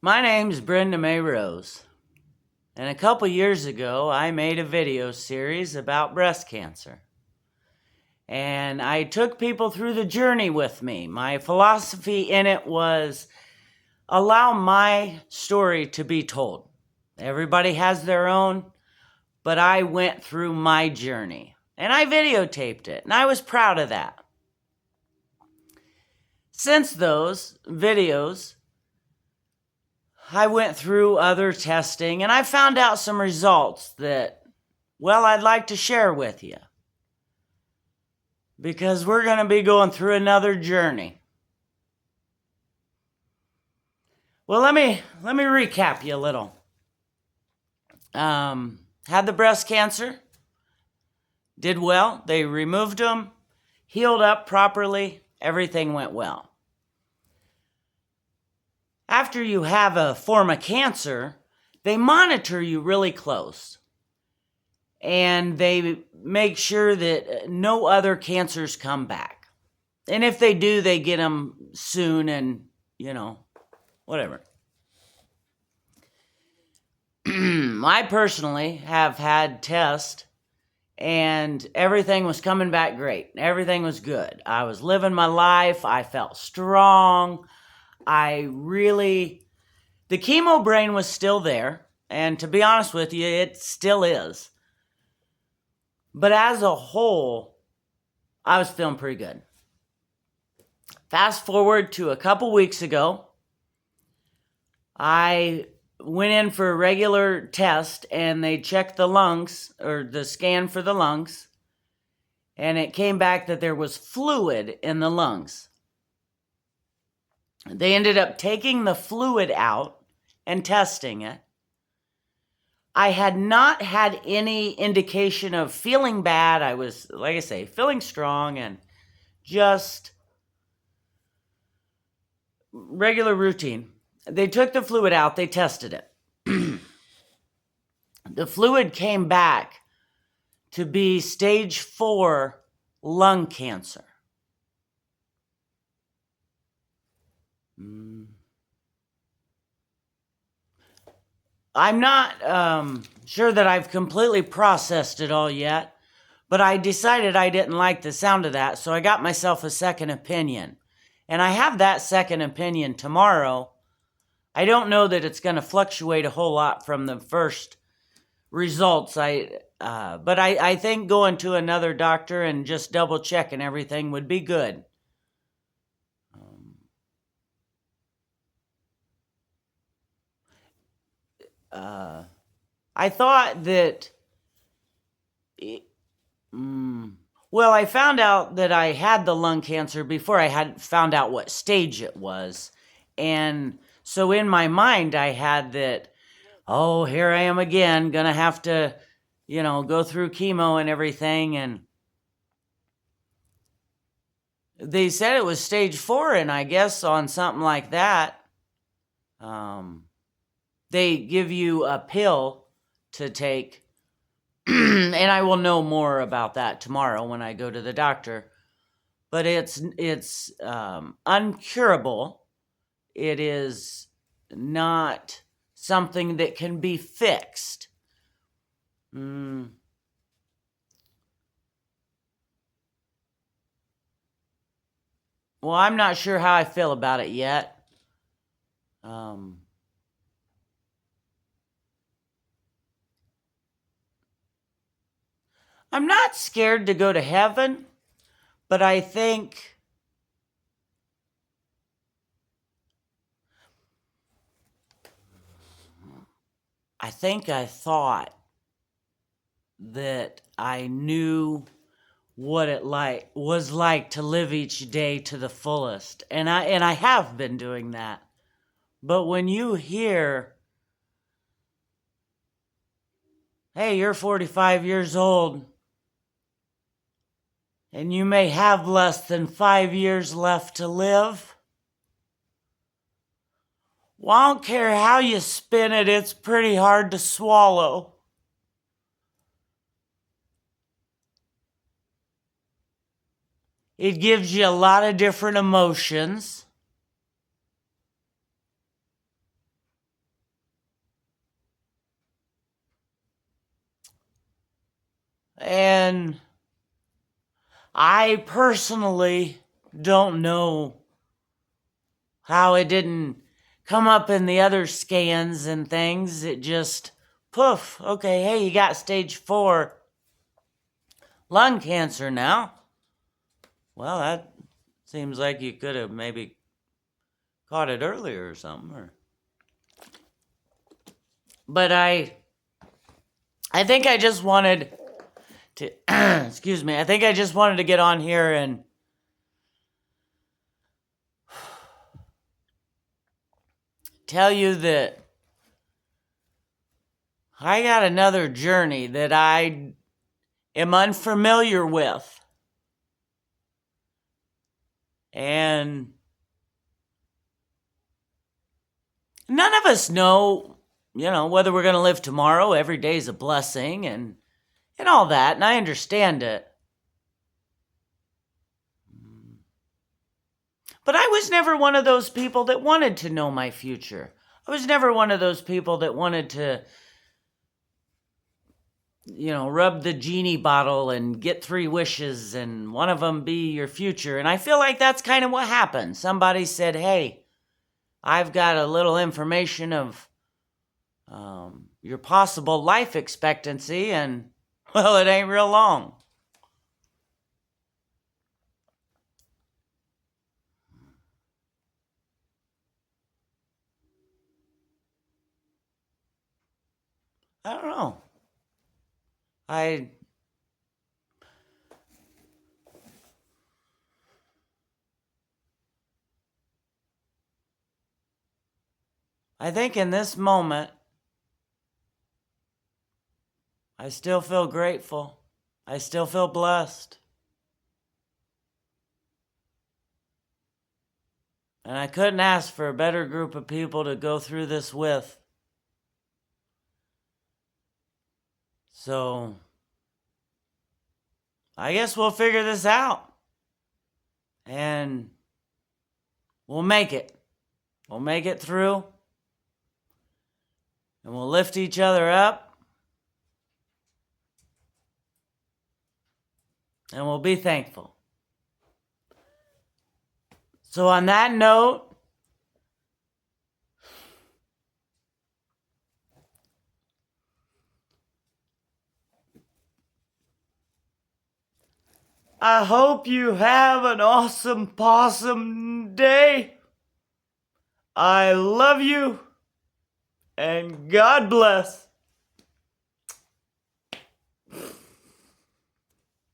My name's Brenda May Rose, and a couple years ago I made a video series about breast cancer. And I took people through the journey with me. My philosophy in it was allow my story to be told. Everybody has their own, but I went through my journey and I videotaped it, and I was proud of that. Since those videos, I went through other testing and I found out some results that, well, I'd like to share with you. Because we're going to be going through another journey. Well, let me recap you a little. Had the breast cancer, did well. They removed them, healed up properly, everything went well. After you have a form of cancer, they monitor you really close. And they make sure that no other cancers come back. And if they do, they get them soon and, whatever. I personally have had tests and everything was coming back great. Everything was good. I was living my life. I felt strong. The chemo brain was still there. And to be honest with you, it still is. But as a whole, I was feeling pretty good. Fast forward to a couple weeks ago, I went in for a regular test and they checked the lungs, or the scan for the lungs, and it came back that there was fluid in the lungs. They ended up taking the fluid out and testing it. I had not had any indication of feeling bad. I was, like I say, feeling strong and just regular routine. They took the fluid out, they tested it. The fluid came back to be stage 4 lung cancer. I'm not sure that I've completely processed it all yet, but I decided I didn't like the sound of that, so I got myself a second opinion. And I have that second opinion tomorrow. I don't know that it's going to fluctuate a whole lot from the first results. But I think going to another doctor and just double checking everything would be good. I thought that, I found out that I had the lung cancer before I had found out what stage it was. And so in my mind, I had that, oh, here I am again, gonna have to, go through chemo and everything. And they said it was stage 4, and I guess on something like that, they give you a pill to take. And I will know more about that tomorrow when I go to the doctor. But it's uncurable. It is not something that can be fixed. Well, I'm not sure how I feel about it yet. I'm not scared to go to heaven, but I think I thought that I knew what it was like to live each day to the fullest. And I have been doing that. But when you hear, hey, you're 45 years old, and you may have less than 5 years left to live, well, I don't care how you spin it, it's pretty hard to swallow. It gives you a lot of different emotions. And I personally don't know how it didn't come up in the other scans and things. It just, poof, okay, hey, you got stage 4 lung cancer now. Well, that seems like you could have maybe caught it earlier or something. But I think I just wanted to, excuse me, I think I just wanted to get on here and tell you that I got another journey that I am unfamiliar with. And none of us know, whether we're going to live tomorrow. Every day's a blessing and all that, and I understand it. But I was never one of those people that wanted to know my future. I was never one of those people that wanted to, rub the genie bottle and get 3 wishes and one of them be your future. And I feel like that's kind of what happened. Somebody said, hey, I've got a little information of your possible life expectancy, and, well, it ain't real long. I don't know. I think in this moment, I still feel grateful. I still feel blessed. And I couldn't ask for a better group of people to go through this with. So, I guess we'll figure this out. And we'll make it. We'll make it through. And we'll lift each other up. And we'll be thankful. So on that note, I hope you have an awesome possum day. I love you, and God bless.